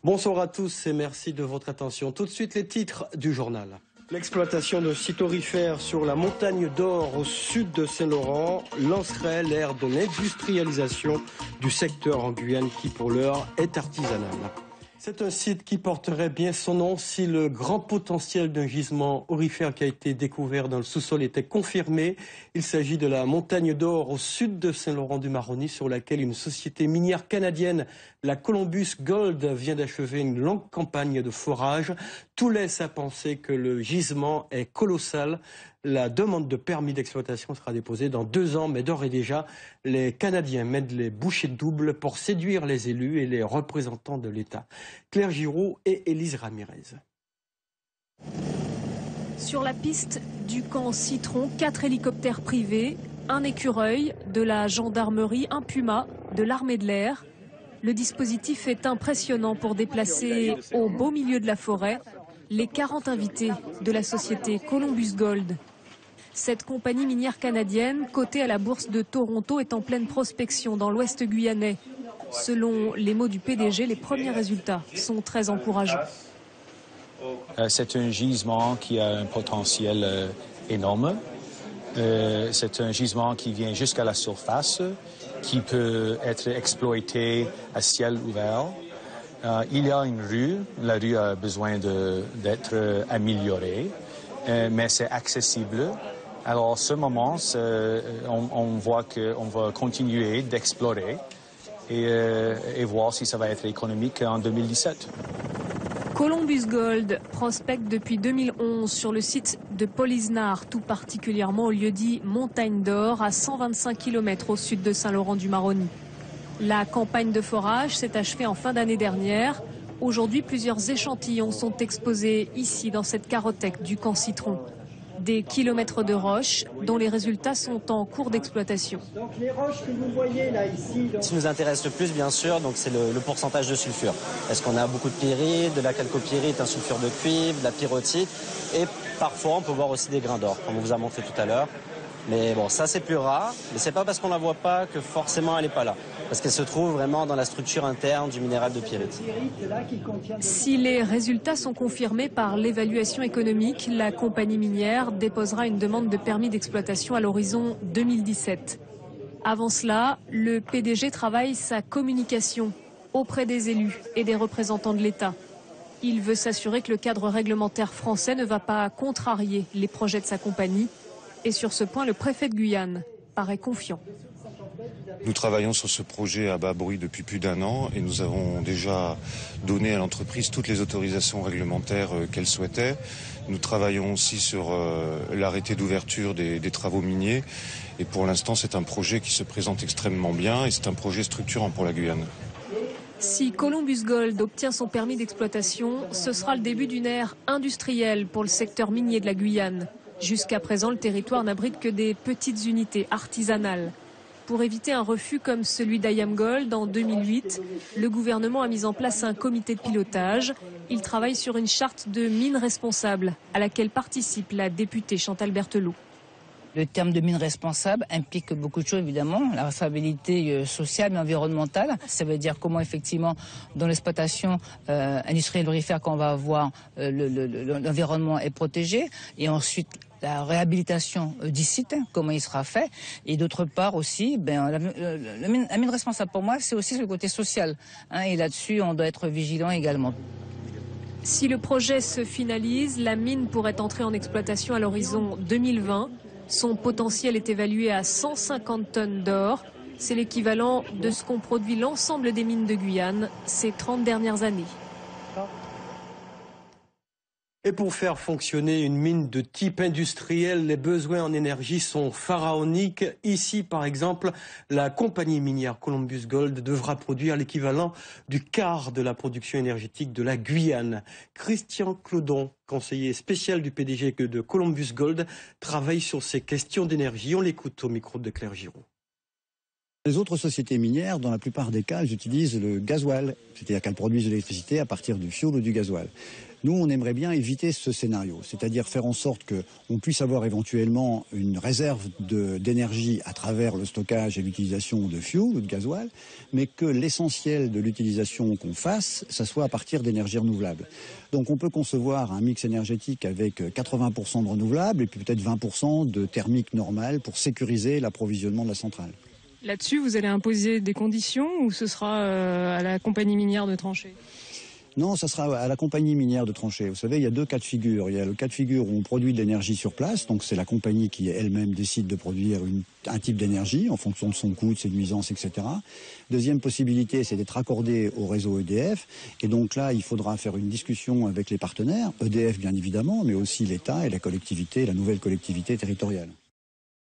Bonsoir à tous et merci de votre attention. Tout de suite les titres du journal. L'exploitation de sites aurifères sur la montagne d'Or au sud de Saint-Laurent lancerait l'ère de l'industrialisation du secteur en Guyane qui pour l'heure est artisanal. C'est un site qui porterait bien son nom si le grand potentiel d'un gisement aurifère qui a été découvert dans le sous-sol était confirmé. Il s'agit de la montagne d'Or au sud de Saint-Laurent-du-Maroni sur laquelle une société minière canadienne, la Columbus Gold, vient d'achever une longue campagne de forage. Tout laisse à penser que le gisement est colossal. La demande de permis d'exploitation sera déposée dans 2 ans, mais d'ores et déjà, les Canadiens mettent les bouchées doubles pour séduire les élus et les représentants de l'État. Claire Giraud et Élise Ramirez. Sur la piste du camp Citron, 4 hélicoptères privés, un écureuil, de la gendarmerie, un puma, de l'armée de l'air. Le dispositif est impressionnant pour déplacer au beau milieu de la forêt les 40 invités de la société Columbus Gold. Cette compagnie minière canadienne, cotée à la bourse de Toronto, est en pleine prospection dans l'ouest guyanais. Selon les mots du PDG, les premiers résultats sont très encourageants. C'est un gisement qui a un potentiel énorme. C'est un gisement qui vient jusqu'à la surface, qui peut être exploité à ciel ouvert. Il y a une rue. La rue a besoin d'être améliorée, mais c'est accessible. Alors, à ce moment, on voit qu'on va continuer d'explorer et voir si ça va être économique en 2017. Columbus Gold prospecte depuis 2011 sur le site de Polisnar, tout particulièrement au lieu-dit Montagne d'Or, à 125 km au sud de Saint-Laurent-du-Maroni. La campagne de forage s'est achevée en fin d'année dernière. Aujourd'hui, plusieurs échantillons sont exposés ici, dans cette carothèque du camp Citron. Des kilomètres de roches dont les résultats sont en cours d'exploitation. Donc les roches que vous voyez là ici. Ce qui nous intéresse le plus, bien sûr, c'est le pourcentage de sulfure. Est-ce qu'on a beaucoup de pyrite, de la calcopyrite, un sulfure de cuivre, de la pyrrhotite, et parfois on peut voir aussi des grains d'or, comme on vous a montré tout à l'heure. Mais bon, ça c'est plus rare, mais c'est pas parce qu'on la voit pas que forcément elle n'est pas là. Parce qu'elle se trouve vraiment dans la structure interne du minéral de pyrite. Si les résultats sont confirmés par l'évaluation économique, la compagnie minière déposera une demande de permis d'exploitation à l'horizon 2017. Avant cela, le PDG travaille sa communication auprès des élus et des représentants de l'État. Il veut s'assurer que le cadre réglementaire français ne va pas contrarier les projets de sa compagnie. Et sur ce point, le préfet de Guyane paraît confiant. Nous travaillons sur ce projet à bas bruit depuis plus d'1 an et nous avons déjà donné à l'entreprise toutes les autorisations réglementaires qu'elle souhaitait. Nous travaillons aussi sur l'arrêté d'ouverture des travaux miniers et pour l'instant c'est un projet qui se présente extrêmement bien et c'est un projet structurant pour la Guyane. Si Columbus Gold obtient son permis d'exploitation, ce sera le début d'une ère industrielle pour le secteur minier de la Guyane. Jusqu'à présent, le territoire n'abrite que des petites unités artisanales. Pour éviter un refus comme celui d'IAM Gold en 2008, le gouvernement a mis en place un comité de pilotage. Il travaille sur une charte de mines responsables à laquelle participe la députée Chantal Berthelot. Le terme de mine responsable implique beaucoup de choses, évidemment. La responsabilité sociale et environnementale. Ça veut dire comment, effectivement, dans l'exploitation industrielle aurifère qu'on va avoir, l'environnement est protégé. Et ensuite, la réhabilitation du site, comment il sera fait. Et d'autre part aussi, la mine responsable, pour moi, c'est aussi le côté social. Et là-dessus, on doit être vigilant également. Si le projet se finalise, la mine pourrait entrer en exploitation à l'horizon 2020. Son potentiel est évalué à 150 tonnes d'or. C'est l'équivalent de ce qu'ont produit l'ensemble des mines de Guyane ces 30 dernières années. Et pour faire fonctionner une mine de type industriel, les besoins en énergie sont pharaoniques. Ici, par exemple, la compagnie minière Columbus Gold devra produire l'équivalent du quart de la production énergétique de la Guyane. Christian Clodon, conseiller spécial du PDG de Columbus Gold, travaille sur ces questions d'énergie. On l'écoute au micro de Claire Giraud. Les autres sociétés minières, dans la plupart des cas, elles utilisent le gasoil, c'est-à-dire qu'elles produisent de l'électricité à partir du fioul ou du gasoil. Nous, on aimerait bien éviter ce scénario, c'est-à-dire faire en sorte qu'on puisse avoir éventuellement une réserve d'énergie à travers le stockage et l'utilisation de fioul ou de gasoil, mais que l'essentiel de l'utilisation qu'on fasse, ça soit à partir d'énergies renouvelables. Donc on peut concevoir un mix énergétique avec 80% de renouvelables et puis peut-être 20% de thermique normale pour sécuriser l'approvisionnement de la centrale. Là-dessus, vous allez imposer des conditions ou ce sera à la compagnie minière de trancher ? Non, ça sera à la compagnie minière de trancher. Vous savez, il y a deux cas de figure. Il y a le cas de figure où on produit de l'énergie sur place, donc c'est la compagnie qui elle-même décide de produire un type d'énergie en fonction de son coût, de ses nuisances, etc. Deuxième possibilité, c'est d'être accordé au réseau EDF. Et donc là, il faudra faire une discussion avec les partenaires, EDF bien évidemment, mais aussi l'État et la collectivité, la nouvelle collectivité territoriale.